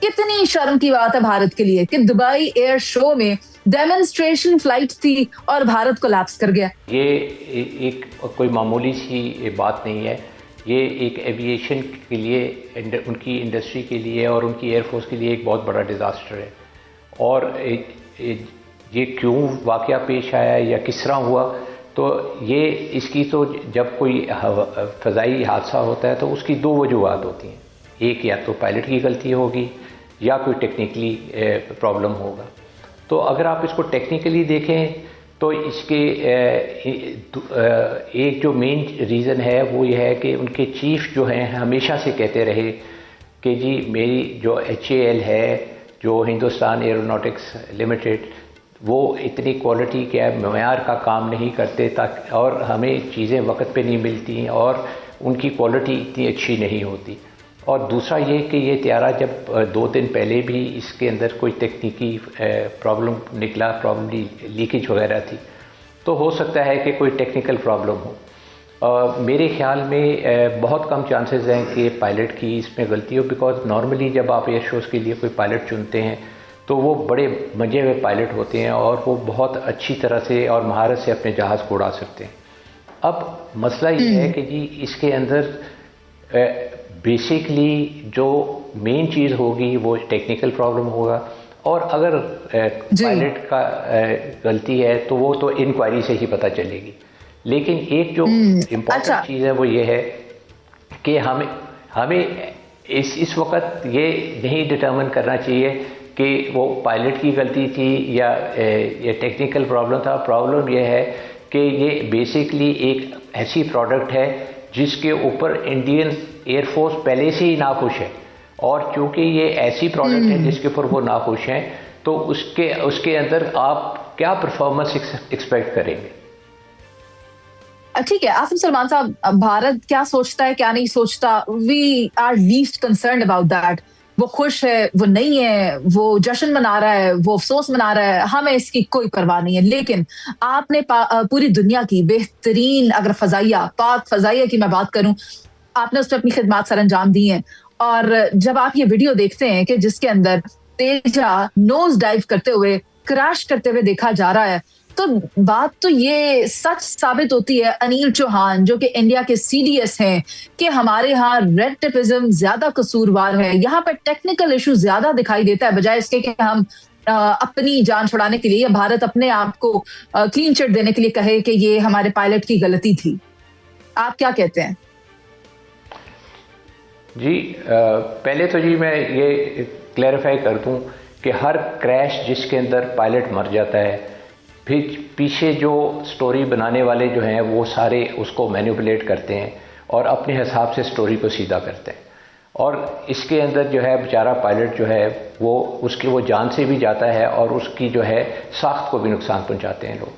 कितनी शर्म की बात है भारत के लिए कि दुबई एयर शो में डेमोन्स्ट्रेशन फ्लाइट थी और भारत कोलैप्स कर गया। ये एक कोई मामूली सी बात नहीं है, ये एक एविएशन के लिए, उनकी इंडस्ट्री के लिए और उनकी एयरफोर्स के लिए एक बहुत बड़ा डिज़ास्टर है। और ये क्यों वाक़या पेश आया या किस तरह हुआ, तो ये इसकी तो जब कोई फ़ज़ाई हादसा होता है तो उसकी दो वजूहत होती हैं। एक या तो पायलट की गलती होगी या कोई टेक्निकली प्रॉब्लम होगा। तो अगर आप इसको टेक्निकली देखें तो इसके एक जो मेन रीज़न है वो ये है कि उनके चीफ जो हैं हमेशा से कहते रहे कि जी मेरी जो HAL है, जो हिंदुस्तान एरोनॉटिक्स लिमिटेड, वो इतनी क्वालिटी के मयार का काम नहीं करते ताकि, और हमें चीज़ें वक्त पे नहीं मिलती और उनकी क्वालिटी इतनी अच्छी नहीं होती। और दूसरा ये कि ये त्यारा जब 2 दिन पहले भी इसके अंदर कोई तकनीकी प्रॉब्लम निकला, प्रॉब्लम लीकेज वगैरह थी, तो हो सकता है कि कोई टेक्निकल प्रॉब्लम हो। मेरे ख्याल में बहुत कम चांसेस हैं कि पायलट की इसमें गलती हो, बिकॉज नॉर्मली जब आप एयर शोज़ के लिए कोई पायलट चुनते हैं तो वो बड़े मजे हुए पायलट होते हैं और वो बहुत अच्छी तरह से और महारत से अपने जहाज़ को उड़ा सकते हैं। अब मसला ये है कि जी इसके अंदर बेसिकली जो मेन चीज़ होगी वो टेक्निकल प्रॉब्लम होगा, और अगर पायलट का गलती है तो वो तो इंक्वायरी से ही पता चलेगी। लेकिन एक जो इम्पोर्टेंट चीज़ है वो ये है कि हमें इस वक्त ये नहीं डिटर्मिन करना चाहिए कि वो पायलट की गलती थी या टेक्निकल प्रॉब्लम था। प्रॉब्लम ये है कि ये बेसिकली एक ऐसी प्रोडक्ट है जिसके ऊपर इंडियन एयरफोर्स पहले से ही नाखुश है, और चूंकि ये ऐसी प्रोडक्ट है जिसके ऊपर वो नाखुश हैं, तो उसके अंदर आप क्या परफॉर्मेंस एक्सपेक्ट करेंगे। ठीक है आसिम सलमान साहब, भारत क्या सोचता है क्या नहीं सोचता, we are least concerned about that. वो खुश है, वो नहीं है, वो जश्न मना रहा है, वो अफसोस मना रहा है, हमें इसकी कोई परवाह नहीं है। लेकिन आपने पूरी दुनिया की बेहतरीन, अगर पाक फजाइया की मैं बात करूं, आपने उस पर अपनी खिदमत सरंजाम दी हैं। और जब आप ये वीडियो देखते हैं कि जिसके अंदर तेजा नोज डाइव करते हुए, क्रैश करते हुए देखा जा रहा है, तो बात तो ये सच साबित होती है, अनिल चौहान जो कि इंडिया के CDS हैं, कि हमारे यहाँ रेड टेपिज्म ज्यादा कसूरवार है। यहाँ पर टेक्निकल इशू ज्यादा दिखाई देता है, बजाय इसके कि हम अपनी जान छुड़ाने के लिए या भारत अपने आप को क्लीन चिट देने के लिए कहे कि ये हमारे पायलट की गलती थी। आप क्या कहते हैं? जी पहले तो जी मैं ये क्लैरिफाई कर दूं कि हर क्रैश जिसके अंदर पायलट मर जाता है, फिर पीछे जो स्टोरी बनाने वाले जो हैं वो सारे उसको मैनिपुलेट करते हैं और अपने हिसाब से स्टोरी को सीधा करते हैं। और इसके अंदर जो है बेचारा पायलट जो है वो जान से भी जाता है और उसकी जो है साख्त को भी नुकसान पहुंचाते हैं लोग।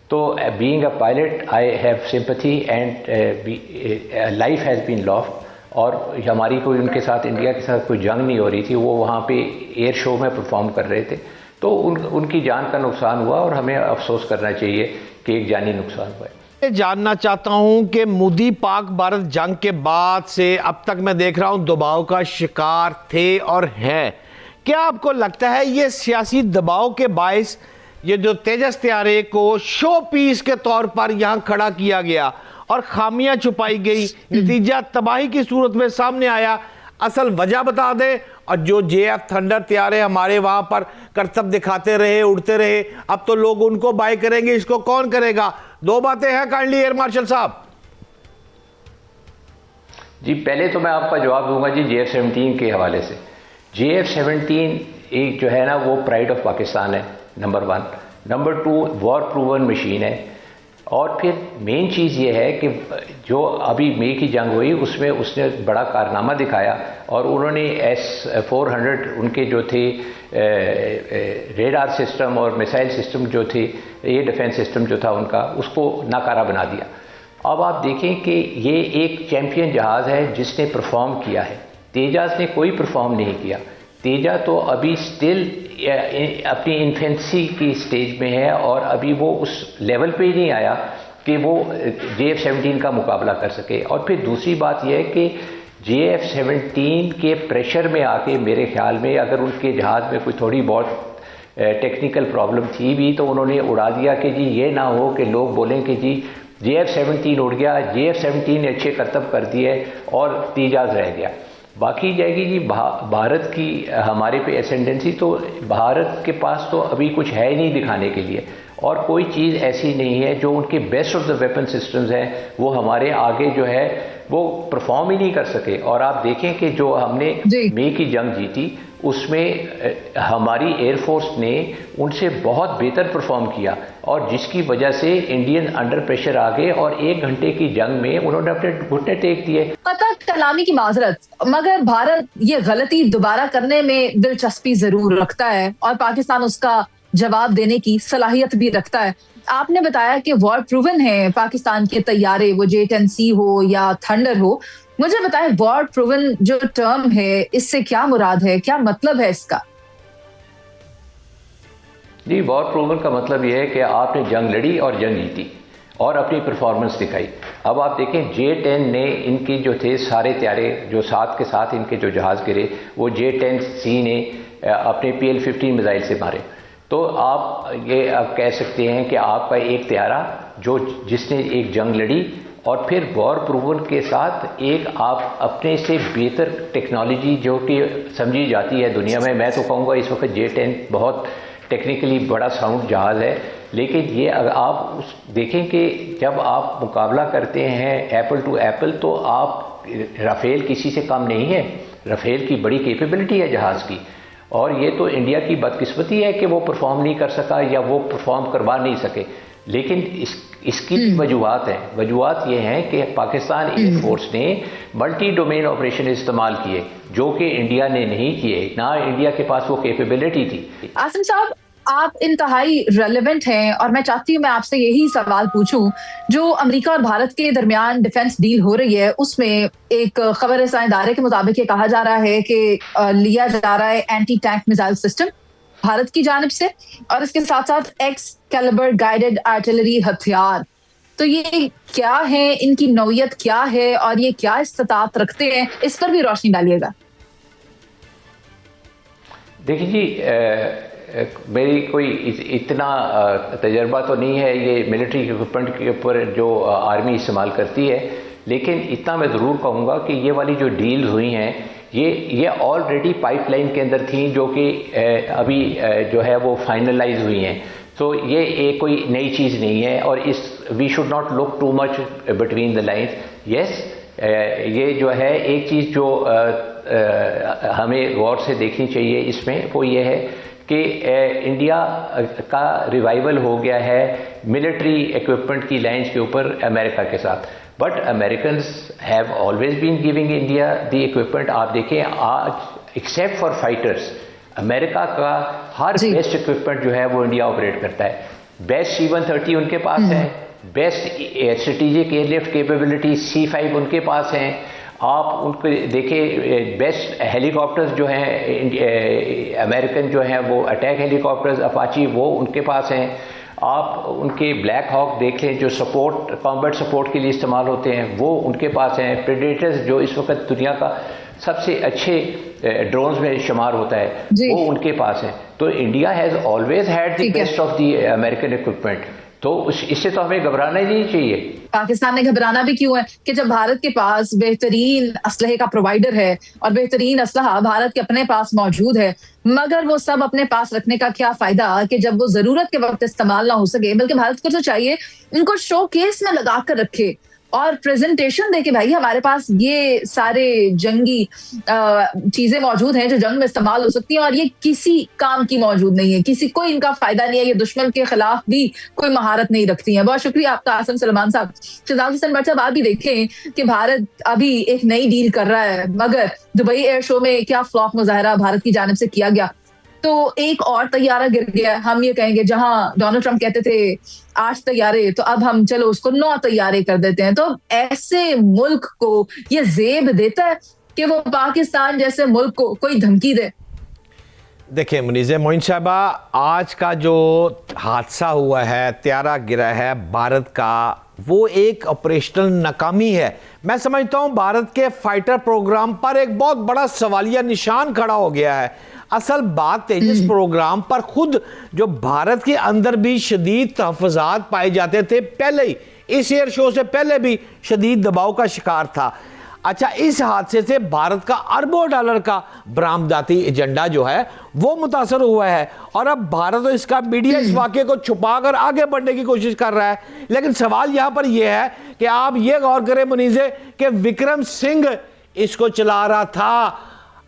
तो being a pilot I have sympathy and life has been lost. और हमारी कोई उनके साथ, इंडिया के साथ कोई जंग नहीं हो रही थी, वो वहाँ पे एयर शो में परफॉर्म कर रहे थे, तो उनकी जान का नुकसान हुआ और हमें अफसोस करना चाहिए कि एक जानी नुकसान हुआ है। जानना चाहता हूं कि मोदी पाक भारत जंग के बाद से अब तक मैं देख रहा हूं दबाव का शिकार थे और हैं। क्या आपको लगता है ये सियासी दबाव के बायस ये जो तेजस तैयारे को शो पीस के तौर पर यहां खड़ा किया गया और खामियां छुपाई गई, नतीजा तबाही की सूरत में सामने आया? असल वजह बता दें। और जो JF थंडर तैयारे हमारे वहां पर करतब दिखाते रहे, उड़ते रहे, अब तो लोग उनको बाय करेंगे, इसको कौन करेगा? दो बातें हैं, काइंडली एयर मार्शल साहब। जी पहले तो मैं आपका जवाब दूंगा जी JF-17 के हवाले से। JF-17 एक जो है ना वो प्राइड ऑफ पाकिस्तान है, number 1। Number 2 war proven machine है। और फिर मेन चीज़ ये है कि जो अभी मई की जंग हुई उसमें उसने बड़ा कारनामा दिखाया और उन्होंने S-400 उनके जो थे रेडार सिस्टम और मिसाइल सिस्टम जो थे, एयर डिफेंस सिस्टम जो था उनका, उसको नाकारा बना दिया। अब आप देखें कि ये एक चैम्पियन जहाज़ है जिसने परफॉर्म किया है। तेजास ने कोई परफॉर्म नहीं किया। तेजा तो अभी स्टिल अपनी इन्फेंसी की स्टेज में है और अभी वो उस लेवल पे ही नहीं आया कि वो JF-17 का मुकाबला कर सके। और फिर दूसरी बात यह है कि JF-17 के प्रेशर में आके मेरे ख्याल में अगर उनके जहाज़ में कोई थोड़ी बहुत टेक्निकल प्रॉब्लम थी भी तो उन्होंने उड़ा दिया कि जी ये ना हो कि लोग बोलें कि जी JF-17 उड़ गया, JF-17 ने अच्छे करतब कर दिए और तीजाज रह गया। बाकी जाएगी जी भारत की हमारे पे एसेंडेंसी, तो भारत के पास तो अभी कुछ है ही नहीं दिखाने के लिए, और कोई चीज़ ऐसी नहीं है जो उनके best of the weapon systems हैं वो हमारे आगे जो है वो परफॉर्म ही नहीं कर सके। और आप देखें कि जो हमने मई की जंग जीती उसमें हमारी एयरफोर्स ने उनसे बहुत बेहतर परफॉर्म किया, और जिसकी वजह से इंडियन अंडर प्रेशर आ गए और 1 घंटे की जंग में उन्होंने अपने घुटने टेक दिए। कतर कलामी की माजरत, मगर भारत ये गलती दोबारा करने में दिलचस्पी जरूर रखता है और पाकिस्तान उसका जवाब देने की सलाहियत भी रखता है। आपने बताया कि वॉर प्रूवन है पाकिस्तान के तैयारे, वो J-10C हो या थंडर हो। मुझे बताएं वॉर प्रूवन जो टर्म है इससे क्या मुराद है, क्या मतलब है इसका? जी, वॉर प्रूवन का मतलब यह है कि आपने जंग लड़ी और जंग जीती और अपनी परफॉर्मेंस दिखाई। अब आप देखें J-10 ने इनकी जो थे सारे त्यारे जो साथ के साथ इनके जो जहाज़ गिरे वो J-10C ने अपने PL-15 मिसाइल से मारे। तो आप ये अब कह सकते हैं कि आपका एक त्यारा जिसने एक जंग लड़ी और फिर वॉर प्रूवन के साथ एक आप अपने से बेहतर टेक्नोलॉजी जो कि समझी जाती है दुनिया में, मैं तो कहूँगा इस वक्त J-10 बहुत टेक्निकली बड़ा साउंड जहाज़ है, लेकिन ये अगर आप देखें कि जब आप मुकाबला करते हैं एप्पल टू एप्पल तो आप राफेल किसी से कम नहीं है। राफेल की बड़ी कैपेबिलिटी है जहाज़ की, और ये तो इंडिया की बदकिस्मती है कि वो परफॉर्म नहीं कर सका या वो परफॉर्म करवा नहीं सके। लेकिन इसकी भी वजूहत हैं। वजूहत ये हैं कि पाकिस्तान एयरफोर्स ने मल्टी डोमेन ऑपरेशन इस्तेमाल किए जो कि इंडिया ने नहीं किए, ना इंडिया के पास वो कैपेबिलिटी थी। आसिम साहब, आप इंतहाई रेलेवेंट हैं और मैं चाहती हूँ मैं आपसे यही सवाल पूछूं। जो अमेरिका और भारत के दरमियान डिफेंस डील हो रही है उसमें एक खबर रसां इदारे के मुताबिक ये कहा जा रहा है कि लिया जा रहा है anti tank missile system Bharat की जानिब से, और इसके साथ साथ एक्सकैलिबर गाइडेड आर्टिलरी हथियार। तो ये क्या है, इनकी नौयत क्या है और ये क्या इस्तात रखते हैं, इस पर भी रोशनी डालिएगा। देखिए जी, मेरी कोई इतना तजर्बा तो नहीं है ये मिलिट्री इक्विपमेंट के ऊपर जो आर्मी इस्तेमाल करती है, लेकिन इतना मैं ज़रूर कहूँगा कि ये वाली जो डील्स हुई हैं ये ऑलरेडी पाइपलाइन के अंदर थी जो कि अभी जो है वो फाइनलाइज हुई हैं। तो ये एक कोई नई चीज़ नहीं है, और we should not look too much between the lines. Yes, ये जो है एक चीज़ जो हमें गौर से देखनी चाहिए इसमें वो ये है कि इंडिया का रिवाइवल हो गया है मिलिट्री इक्विपमेंट की लाइन्स के ऊपर अमेरिका के साथ, but Americans have always been giving India the equipment. आप देखें आज एक्सेप्ट फॉर फाइटर्स अमेरिका का हर बेस्ट इक्विपमेंट जो है वो इंडिया ऑपरेट करता है। बेस्ट C-130 उनके पास है, best strategic airlift capability C-5 उनके पास हैं। आप उनको देखें, बेस्ट हेलीकॉप्टर्स जो हैं अमेरिकन जो हैं वो अटैक हेलीकॉप्टर्स अपाची वो उनके पास हैं। आप उनके ब्लैक हॉक देख लें जो सपोर्ट कॉम्बैट सपोर्ट के लिए इस्तेमाल होते हैं वो उनके पास हैं। प्रेडेटर्स जो इस वक्त दुनिया का सबसे अच्छे ड्रोन्स में शुमार होता है वो उनके पास हैं। तो India has always had the best of the American equipment, तो इससे तो हमें घबराना ही नहीं चाहिए। पाकिस्तान ने घबराना भी क्यों है कि जब भारत के पास बेहतरीन असलहे का प्रोवाइडर है और बेहतरीन असलहा भारत के अपने पास मौजूद है, मगर वो सब अपने पास रखने का क्या फायदा कि जब वो जरूरत के वक्त इस्तेमाल ना हो सके। बल्कि भारत को तो चाहिए उनको शो केस में लगा कर रखे और प्रेजेंटेशन दे के भाई हमारे पास ये सारे जंगी चीजें मौजूद हैं जो जंग में इस्तेमाल हो सकती हैं और ये किसी काम की मौजूद नहीं है, किसी कोई इनका फायदा नहीं है, ये दुश्मन के खिलाफ भी कोई महारत नहीं रखती हैं। बहुत शुक्रिया आपका आसिम सलमान साहब। शहजाद हुसैन बट साहब, आप भी देखें कि भारत अभी एक नई डील कर रहा है, मगर दुबई एयर शो में क्या फ्लॉप मुजाहरा भारत की जानिब से किया गया, तो एक और तैयारा गिर गया। हम ये कहेंगे जहां डोनाल्ड ट्रंप कहते थे 8 तैयारे, तो अब हम चलो उसको 9 तैयारे कर देते हैं। तो ऐसे मुल्क को ये जेब देता है कि वो पाकिस्तान जैसे मुल्क को कोई धमकी दे। देखिए मुनीज़ मोइन साहबा, आज का जो हादसा हुआ है, त्यारा गिरा है भारत का वो एक ऑपरेशनल नाकामी है। मैं समझता हूं भारत के फाइटर प्रोग्राम पर एक बहुत बड़ा सवालिया निशान खड़ा हो गया है। असल बात तेजस प्रोग्राम पर खुद जो भारत के अंदर भी शदीद तहफ़्फ़ुज़ात पाए जाते थे, पहले ही इस एयर शो से पहले भी शदीद दबाव का शिकार था। अच्छा, इस हादसे से भारत का अरबों डॉलर का बरामदाती एजेंडा जो है वो मुतासर हुआ है और अब भारत और इसका मीडिया इस वाक़े को छुपाकर आगे बढ़ने की कोशिश कर रहा है। लेकिन सवाल यहां पर यह है कि आप ये गौर करें मुनीज़े कि विक्रम सिंह इसको चला रहा था,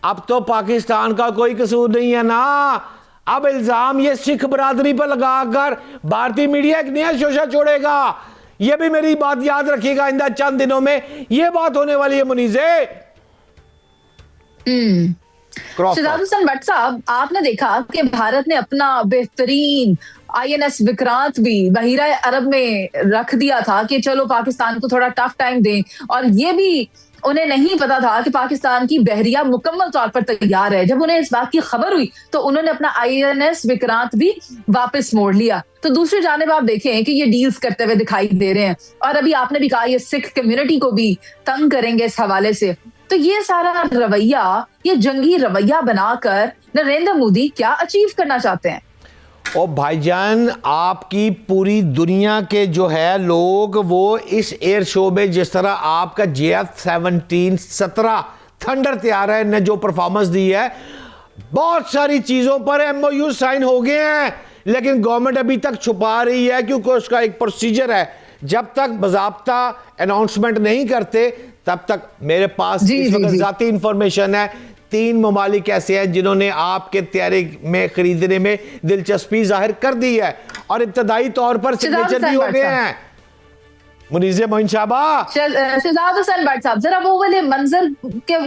अब तो पाकिस्तान का कोई कसूर नहीं है ना। अब इल्जाम ये सिख बरादरी पर लगाकर भारतीय मीडिया एक नया शोशा छोड़ेगा। ये भी मेरी बात याद रखिएगा, आइंदा चंद दिनों में ये बात होने वाली है मुनीज़े। शहजाद हुसैन भट्ट साहब, आपने देखा कि भारत ने अपना बेहतरीन INS विक्रांत भी बहीरा अरब में रख दिया था कि चलो पाकिस्तान को थोड़ा टफ टाइम दें, और ये भी उन्हें नहीं पता था कि पाकिस्तान की बहरिया मुकम्मल तौर पर तैयार है। जब उन्हें इस बात की खबर हुई तो उन्होंने अपना INS विक्रांत भी वापस मोड़ लिया। तो दूसरी जानिब आप देखें कि ये डील्स करते हुए दिखाई दे रहे हैं, और अभी आपने भी कहा ये सिख कम्युनिटी को भी तंग करेंगे इस हवाले से। तो ये सारा रवैया, ये जंगी रवैया बनाकर नरेंद्र मोदी क्या अचीव करना चाहते हैं? ओ भाईजान, आपकी पूरी दुनिया के जो है लोग वो इस एयर शो में जिस तरह आपका JF-17 थंडर तैयार है ने जो परफॉर्मेंस दी है, बहुत सारी चीज़ों पर MOU साइन हो गए हैं, लेकिन गवर्नमेंट अभी तक छुपा रही है क्योंकि उसका एक प्रोसीजर है। जब तक बाज़ाब्ता अनाउंसमेंट नहीं करते तब तक मेरे पास इस वक्त ज़ाती इंफॉर्मेशन है 3 ममालिक ऐसे हैं जिन्होंने आपके तैयारी में खरीदने में दिलचस्पी जाहिर कर दी है और इब्तदाई तौर पर सिग्नेचर भी हो गए हैं। मुनीज़े मोइन शाबा, शहजाद हुसैन भट्ट साहब, जरा वो वाले मंजर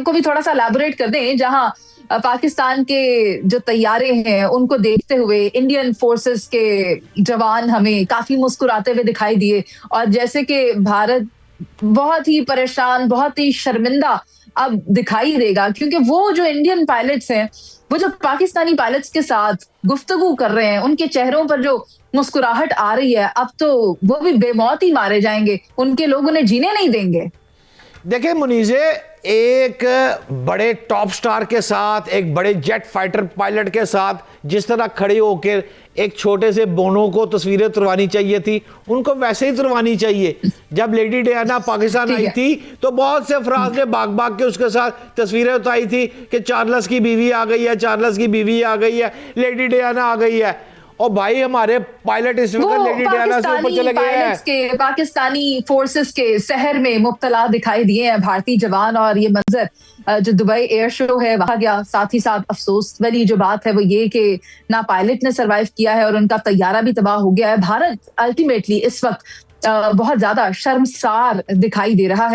को भी थोड़ा सा एलैबोरेट कर दें जहां पाकिस्तान के जो तैयारे हैं उनको देखते हुए इंडियन फोर्सेस के जवान हमें काफी मुस्कुराते हुए दिखाई दिए, और जैसे कि भारत बहुत ही परेशान, बहुत ही शर्मिंदा अब दिखाई देगा, क्योंकि वो जो इंडियन पायलट्स हैं वो जो पाकिस्तानी पायलट्स के साथ गुफ्तगू कर रहे हैं, उनके चेहरों पर जो मुस्कुराहट आ रही है, अब तो वो भी बेमौत ही मारे जाएंगे, उनके लोग उन्हें जीने नहीं देंगे। देखिए मुनीज़े, एक बड़े टॉप स्टार के साथ, एक बड़े जेट फाइटर पायलट के साथ जिस तरह खड़े होकर एक छोटे से बोनो को तस्वीरें तुरवानी चाहिए थी, उनको वैसे ही तुरवानी चाहिए। जब लेडी डियाना पाकिस्तान आई थी तो बहुत से अफराद ने भाग भाग के उसके साथ तस्वीरें उतारी थी कि चार्ल्स की बीवी आ गई है, चार्ल्स की बीवी आ गई है, लेडी डियाना आ गई है। और भाई हमारे पायलट इस वक्त लेडी डियाना से ऊपर चले गए हैं। पाकिस्तानी फोर्सेस के सहर में मुब्तला दिखाई दिए हैं भारतीय जवान, और ये मंजर जो दुबई एयर शो है वहां गया। साथ ही साथ अफसोस वाली जो बात है वो ये कि ना पायलट ने सरवाइव किया है और उनका तैयारा भी तबाह हो गया है। भारत अल्टीमेटली इस वक्त बहुत ज्यादा शर्मसार दिखाई दे रहा है।